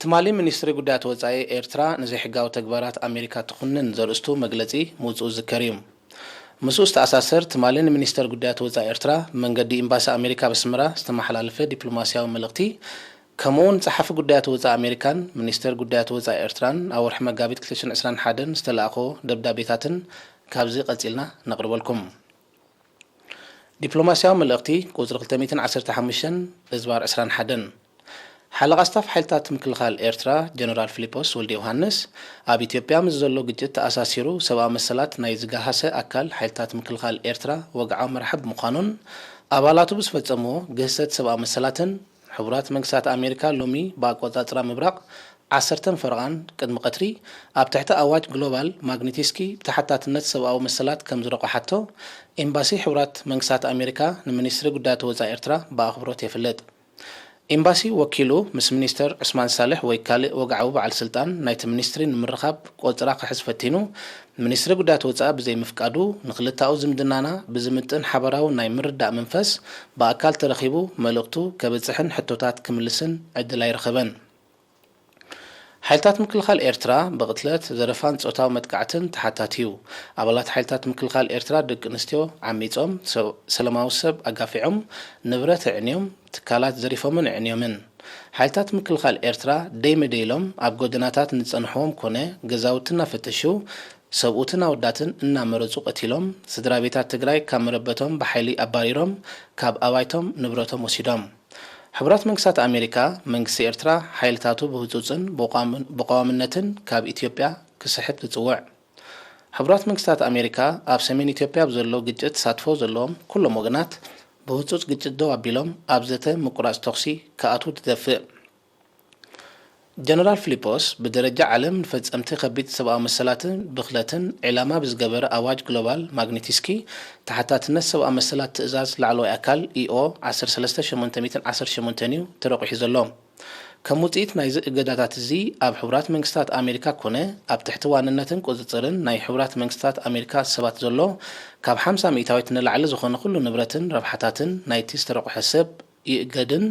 ትማሊ ሚኒስትሪ ጉዳያት ወጻኢ ኤርትራ ንዘይ ሕጋዊ ተግባራት ኣሜሪካ ትኹንን ዘርእስቱ መግለጺ ምውጽኡ ዝከር እዩ። ምስኡ ዝተኣሳሰር ትማሊ ሚኒስተር ጉዳያት ወጻኢ ኤርትራ መንገዲ ኤምባሲ ኣሜሪካ በስመራ ዝተመሓላለፈ ዲፕሎማስያዊ መልእኽቲ ከምኡውን ጸሓፊ ጉዳያት ወጻኢ ኣሜሪካን ሚኒስተር ጉዳያት ወጻኢ ኤርትራን ኣብ ወርሒ መጋቢት 2021 ዝተለኣኾ ደብዳቤታትን ካብዚ ቀጺልና ነቕርበልኩም። ዲፕሎማስያዊ መልእኽቲ ቁጽሪ 215/21 ሓለቓ ስታፍ ሓይልታት ምክልኻል ኤርትራ ጀነራል ፊሊጶስ ወልደ ዮሃንስ ኣብ ኢትዮጵያ ምስ ዘሎ ግጭት ተኣሳሲሩ ሰብኣዊ መሰላት ናይ ዝጋሃሰ ኣካል ሓይልታት ምክልኻል ኤርትራ ወግዓዊ መራሕብ ምዃኑን ኣባላቱ ብዝፈጸምዎ ግህሰት ሰብኣዊ መሰላትን ሕቡራት መንግስታት ኣሜሪካ ሎሚ ብኣቆጻጽራ ምብራቕ 10 ፈረቓን ቅድሚ ቀትሪ ኣብ ትሕቲ ኣዋጅ ግሎባል ማግኒቲስኪ ብተሓታትነት ሰብኣዊ መሰላት ከም ዝረቕሓቶ ኤምባሲ ሕቡራት መንግስታት ኣሜሪካ ንሚኒስትሪ ጉዳያት ወጻኢ ኤርትራ ብኣኽብሮት የፍለጥ። ኤምባሲ ወኪሉ ምስ ሚኒስተር ዑስማን ሳልሕ ወይ ካልእ ወግዓዊ በዓል ስልጣን ናይቲ ሚኒስትሪ ንምርኻብ ቆፅራ ክሕዝ ፈቲኑ ሚኒስትሪ ጉዳያት ወጻኢ ብዘይምፍቃዱ ንክልታኡ ዝምድናና ብዝምጥን ሓበራዊ ናይ ምርዳእ መንፈስ ብኣካል ተረኺቡ መልእኽቱ ከበፅሕን ሕቶታት ክምልስን ዕድል ኣይረኸበን። ሓይልታት ምክልኻል ኤርትራ ብቕትለት ዘረፋን ጾታዊ መጥቃዕትን ተሓታትዩ ኣባላት ሓይልታት ምክልኻል ኤርትራ ደቂ ኣንስትዮ ዓሚፆም ሰላማዊ ሰብ ኣጋፊዖም ንብረት ዕንዮም ትካላት ዘሪፎምን ዕንዮምን ሓይልታት ምክልኻል ኤርትራ ደይመደይሎም ኣብ ጎደናታት ንጸንሕዎም ኮነ ገዛውቲ እናፈተሹ ሰብኡትን ኣወዳትን እናመረፁ ቀቲሎም ስድራ ቤታት ትግራይ ካብ መረበቶም ብሓይሊ ኣባሪሮም ካብ ኣባይቶም ንብረቶም ወሲዶም። ሕቡራት መንግስታት ኣሜሪካ መንግስቲ ኤርትራ ሓይልታቱ ብህፁፅን ብቋዋምነትን ካብ ኢትዮጵያ ክስሕብ ትጽውዕ። ሕቡራት መንግስታት ኣሜሪካ ኣብ ሰሜን ኢትዮጵያ ብዘሎ ግጭት ተሳትፎ ዘለዎም ኩሎም ወገናት ብህፁፅ ግጭት ደው ኣቢሎም ኣብ ዘተ ምቁራጽ ተኽሲ ከኣትው ትደፍእ። ጀነራል ፊሊጶስ ብደረጃ ዓለም ንፈጸምቲ ከቢድ ሰብኣዊ መሰላትን ብኽለትን ዕላማ ብዝገበረ ኣዋጅ ግሎባል ማግኒቲስኪ ተሓታትነት ሰብኣዊ መሰላት ትእዛዝ ላዕለዋይ ኣካል ኢኦ 13818 እዩ ተረቂሑ ዘሎ። ከም ውፅኢት ናይዚ እገዳታት እዚ ኣብ ሕቡራት መንግስታት ኣሜሪካ ኮነ ኣብ ትሕቲ ዋንነትን ቁፅፅርን ናይ ሕቡራት መንግስታት ኣሜሪካ ሰባት ዘሎ ካብ 50 ሚእታዊት ንላዕሊ ዝኾነ ኩሉ ንብረትን ረብሓታትን ናይቲ ዝተረቑሐ ሰብ ይእገድን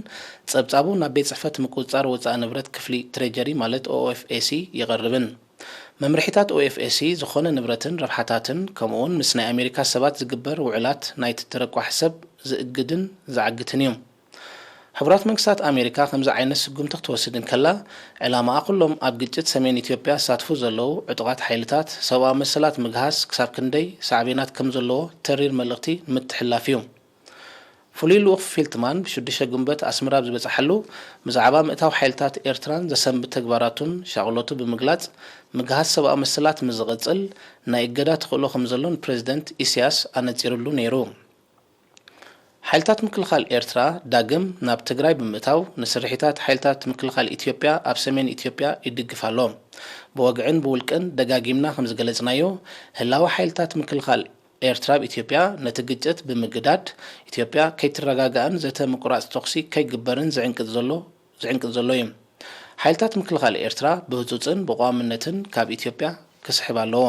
ጸብጻቡ ናብ ቤት ጽሕፈት ምቁፅጻር ወጻኢ ንብረት ክፍሊ ትሬጀሪ ማለት OFAC ይቐርብን። መምርሒታት OFAC ዝኾነ ንብረትን ረብሓታትን ከምኡውን ምስ ናይ ኣሜሪካ ሰባት ዝግበር ውዕላት ናይቲ ተረቋሕ ሰብ ዝእግድን ዝዓግትን እዮም። ሕቡራት መንግስታት ኣሜሪካ ከምዚ ዓይነት ስጉምቲ ክትወስድን ከላ ዕላማኣ ኩሎም ኣብ ግጭት ሰሜን ኢትዮጵያ ዝሳትፉ ዘለዉ ዕጡቓት ሓይልታት ሰብኣዊ መሰላት ምግሃስ ክሳብ ክንደይ ሳዕቤናት ከም ዘለዎ ተሪር መልእኽቲ ንምትሕላፍ እዩ። ፍሉይ ልኡኽ ፊልትማን ብ6 ጉንበት ኣስመራ ዝበፅሓሉ ብዛዕባ ምእታው ሓይልታት ኤርትራን ዘሰንብት ተግባራቱን ሻቕሎቱ ብምግላጽ ምግሃስ ሰብኣዊ መሰላት ምዝቕጽል ናይ እገዳ ተኽእሎ ከም ዘሎን ፕሬዚደንት ኢሳያስ ኣነጺሩሉ ነይሩ። ሓይልታት ምክልኻል ኤርትራ ዳግም ናብ ትግራይ ብምእታው ንስርሒታት ሓይልታት ምክልኻል ኢትዮጵያ ኣብ ሰሜን ኢትዮጵያ ይድግፍ ኣሎ። ብወግዕን ብውልቅን ደጋጊምና ከም ዝገለጽናዮ ህላዊ ሓይልታት ምክልኻል ኤርትራ ብኢትዮጵያ ነቲ ግጭት ብምግዳድ ኢትዮጵያ ከይትረጋጋእን ዘተ ምቁራጽ ተኽሲ ከይግበርን ዝዕንቅጥ ዘሎ እዩ። ሓይልታት ምክልኻል ኤርትራ ብህፁፅን ብቋዋምነትን ካብ ኢትዮጵያ ክስሕብ ኣለዎ።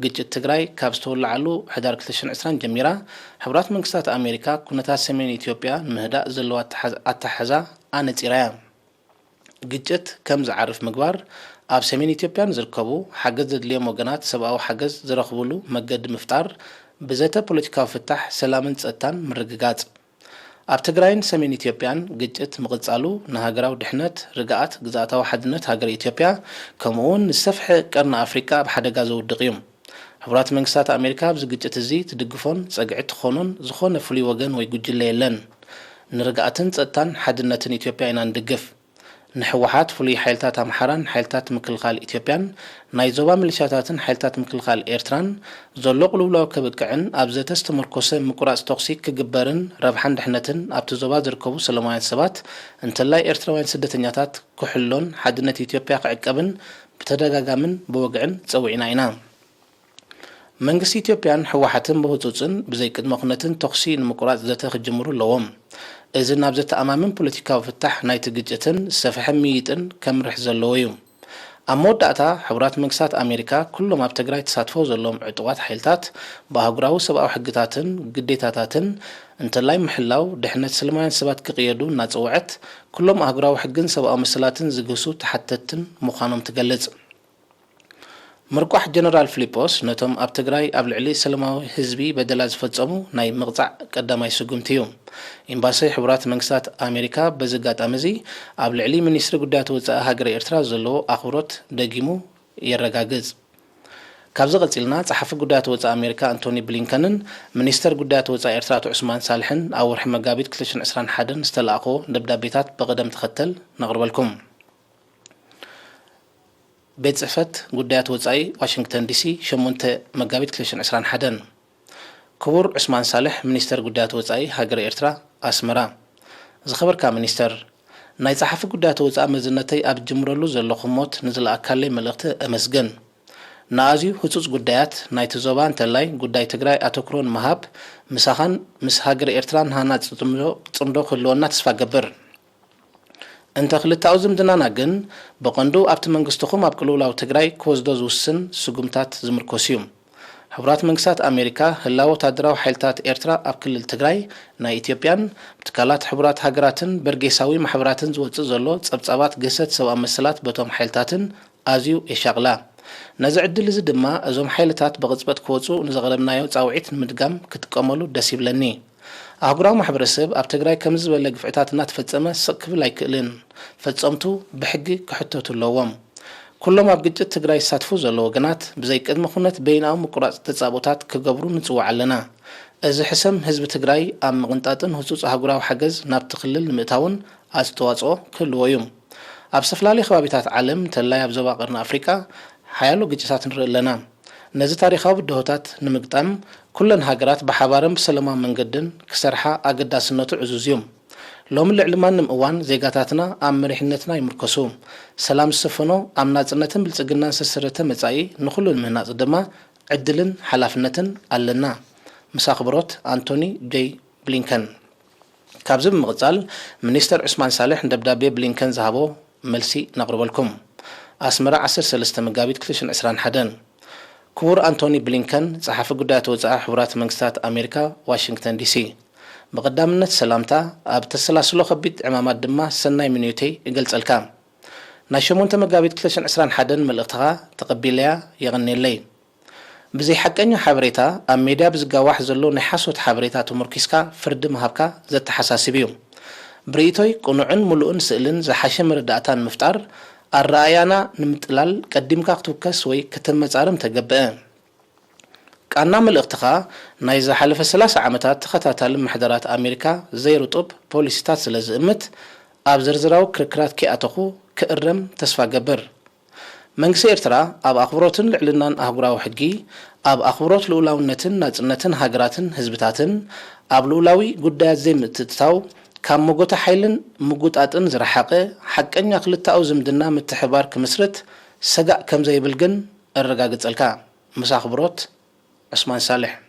ግጭት ትግራይ ካብ ዝተወላዓሉ ሕዳር 2020 ጀሚራ ሕቡራት መንግስታት ኣሜሪካ ኩነታት ሰሜን ኢትዮጵያ ንምህዳእ ዘለዋ ኣተሓሕዛ ኣነጺራ እያ። ግጭት ከም ዝዓርፍ ምግባር ኣብ ሰሜን ኢትዮጵያ ዝርከቡ ሓገዝ ዘድልዮም ወገናት ሰብኣዊ ሓገዝ ዝረኽብሉ መገዲ ምፍጣር ብዘተ ፖለቲካዊ ፍታሕ ሰላምን ጸጥታን ምርግጋጽ ኣብ ትግራይን ሰሜን ኢትዮጵያን ግጭት ምቕጻሉ ንሃገራዊ ድሕነት ርግኣት ግዛኣታዊ ሓድነት ሃገር ኢትዮጵያ ከምኡውን ንሰፍሐ ቀርኒ ኣፍሪካ ብሓደጋ ዘውድቕ እዩ። ሕቡራት መንግስታት ኣሜሪካ ኣብዚ ግጭት እዚ ትድግፎን ጸግዒት ትኾኑን ዝኾነ ፍሉይ ወገን ወይ ጉጅለ የለን። ንርግኣትን ጸጥታን ሓድነትን ኢትዮጵያ ኢና ንድግፍ። ንሕወሓት ፍሉይ ሓይልታት ኣምሓራን ሓይልታት ምክልኻል ኢትዮጵያን ናይ ዞባ ሚሊሻታትን ሓይልታት ምክልኻል ኤርትራን ዘሎ ቅልውላዊ ከብቅዕን ኣብ ዘተ ዝተመርኮሰ ምቁራጽ ተኽሲ ክግበርን ረብሓን ድሕነትን ኣብቲ ዞባ ዝርከቡ ሰላማውያን ሰባት እንተላይ ኤርትራውያን ስደተኛታት ክሕሎን ሓድነት ኢትዮጵያ ክዕቀብን ብተደጋጋምን ብወግዕን ጸዊዕና ኢና። መንግስቲ ኢትዮጵያን ሕወሓትን ብህፁፅን ብዘይ ቅድመ ኩነትን ተኽሲ ንምቁራጽ ዘተ ክጅምሩ ኣለዎም። እዚ ናብ ዘተኣማምን ፖለቲካዊ ፍታሕ ናይቲ ግጭትን ዝሰፍሐ ምይጥን ከምርሕ ዘለዎ እዩ። አሞዳታ ሕብራት መንግስታት አሜሪካ ኩሎም ኣብ ትግራይ ተሳትፎ ዘሎም ዕጡዋት ሓይልታት በአህጉራዊ ሰብአዊ ሕግታትን ግዴታታትን እንተላይ ምሕላው ድሕነት ሰላማውያን ሰባት ክቅየዱ እናጽውዐት ኩሎም አህጉራዊ ሕግን ሰብአዊ መሰላትን ዝግህሱ ተሓተትን ምዃኖም ትገልጽ። ምርቋሕ ጀነራል ፊሊጶስ ነቶም ኣብ ትግራይ ኣብ ልዕሊ ሰላማዊ ህዝቢ በደላ ዝፈጸሙ ናይ ምቕጻዕ ቀዳማይ ስጉምቲ እዩ። ኤምባሲ ሕብራት መንግስታት አሜሪካ በዚ ኣጋጣሚ እዚ ኣብ ልዕሊ ሚኒስትሪ ጉዳያት ወጻኢ ሃገር ኤርትራ ዘለዎ ኣኽብሮት ደጊሙ የረጋግጽ። ካብዚ ቀፂልና ጸሓፊ ጉዳያት ወጻኢ አሜሪካ አንቶኒ ብሊንከንን ሚኒስተር ጉዳያት ወጻኢ ኤርትራ አቶ ዑስማን ሳልሕን ኣብ ወርሒ መጋቢት 2021 ዝተለኣኽዎ ደብዳቤታት በቅደም ተኸተል ነቕርበልኩም። ቤት ጽሕፈት ጉዳያት ወጻኢ ዋሽንግተን ዲሲ 8 መጋቢት 2021 ክቡር ዑስማን ሳልሕ ሚኒስተር ጉዳያት ወጻኢ ሃገር ኤርትራ ኣስመራ ዝኸበርካ ሚኒስተር ናይ ጸሓፊ ጉዳያት ወጻኢ መዝነተይ ኣብ ጅምረሉ ዘለኹም ሞት ንዝለኣካለይ መልእኽቲ ኣመስገን ንኣዝዩ ህጹጽ ጉዳያት ናይቲ ዞባ እንተላይ ጉዳይ ትግራይ ኣተኩሮን መሃብ ምሳኻን ምስ ሃገር ኤርትራን ሃናጽ ጽምዶ ክህልወና ተስፋ ገብር እንተ ክልታው ዝምድናና ግን በቐንዱ ኣብቲ መንግስትኹም ኣብ ቅልውላው ትግራይ ክወስዶ ዝውስን ስጉምታት ዝምርኮስ እዩ። ሕብራት መንግስታት አሜሪካ ህላው ወታደራዊ ሓይልታት ኤርትራ ኣብ ክልል ትግራይ ናይ ኢትዮጵያን ትካላት ሕብራት ሃገራትን በርጌሳዊ ማሕበራትን ዝወፅእ ዘሎ ጸብጻባት ገሰት ሰብኣዊ መሰላት በቶም ሓይልታትን ኣዝዩ የሻቕላ። ነዚ ዕድል እዚ ድማ እዞም ሓይልታት ብቕጽበት ክወፁ ንዘቕረብናዮ ጻውዒት ንምድጋም ክትቀመሉ ደስ ይብለኒ። አህጉራዊ ማሕበረሰብ ኣብ ትግራይ ከም ዝበለ ግፍዕታት እናተፈጸመ ስቕ ክብል ኣይክእልን። ፈጸምቱ ብሕጊ ክሕተቱ ኣለዎም። ኩሎም ኣብ ግጭት ትግራይ ዝሳትፉ ዘሎ ወገናት ብዘይ ቅድመ ኩነት በይናዊ ምቁራጽ ተጻቦታት ክገብሩ ንጽውዕ ኣለና። እዚ ሕሰም ህዝቢ ትግራይ ኣብ ምቕንጣጥን ህጹጽ አህጉራዊ ሓገዝ ናብቲ ክልል ንምእታውን ኣስተዋጽኦ ክህልዎ እዩ። ኣብ ዝተፈላለዩ ከባቢታት ዓለም እንተላይ ኣብ ዞባ ቀርኒ ኣፍሪቃ ሓያሎ ግጭታት ንርኢ ኣለና። ነዚ ታሪኻዊ ብድሆታት ንምግጣም ኩለን ሃገራት ብሓባርን ብሰላማዊ መንገድን ክሰርሓ ኣገዳስነቱ ዕዙዝ እዩ። ሎሚ ልዕሊ ማንም እዋን ዜጋታትና ኣብ መሪሕነትና ይምርከሱ። ሰላም ዝሰፈኖ ኣብ ናጽነትን ብልጽግናን ዝተሰረተ መጻኢ ንኹሉ ምህናጽ ድማ ዕድልን ሓላፍነትን ኣለና። ምስ ኣኽብሮት አንቶኒ ጄ ብሊንከን። ካብዚ ብምቕጻል ሚኒስተር ዑስማን ሳልሕ ደብዳቤ ብሊንከን ዝሃቦ መልሲ ነቕርበልኩም። ኣስመራ 13 መጋቢት 2021 ክቡር አንቶኒ ብሊንከን ጸሓፊ ጉዳያት ወጻኢ ሕብራት መንግስታት አሜሪካ ዋሽንግተን ዲሲ በቀዳምነት ሰላምታ ኣብ ተሰላስሎ ከቢድ ዕማማት ድማ ሰናይ ምንዮተይ ይገልጸልካ። ናይ 8 መጋቢት 2021 መልእኽትኻ ተቐቢለያ የቕኒለይ። ብዘይ ሓቀኛ ሓበሬታ ኣብ ሜድያ ብዝጋዋሕ ዘሎ ናይ ሓሶት ሓበሬታ ተመርኪስካ ፍርዲ ምሃብካ ዘተሓሳስብ እዩ። ብርእቶይ ቁኑዕን ሙሉእን ስእልን ዝሓሸ መረዳእታን ምፍጣር ኣረኣያና ንምጥላል ቀዲምካ ክትውከስ ወይ ክትመጻርም ተገብአ። ቃና መልእኽትኻ ናይ ዝሓለፈ 30 ዓመታት ተኸታታሊ ማሕደራት አሜሪካ ዘይርጡብ ፖሊሲታት ስለ ዝእምት ኣብ ዝርዝራዊ ክርክራት ክኣተኹ ክእረም ተስፋ ገብር። መንግስቲ ኤርትራ ኣብ ኣኽብሮትን ልዕልናን ኣህጉራዊ ሕጊ ኣብ ኣኽብሮት ልኡላውነትን ናጽነትን ሃገራትን ህዝብታትን ኣብ ልኡላዊ ጉዳያት ዘይምትእትታው ካብ ሞጎታ ሓይልን ምጉጣጥን ዝረሓቐ ሓቀኛ ክልታዊ ዝምድና ምትሕባር ክምስርት ሰጋእ ከም ዘይብል ግን እረጋግጸልካ። ምስ ኣኽብሮት ዑስማን ሳልሕ።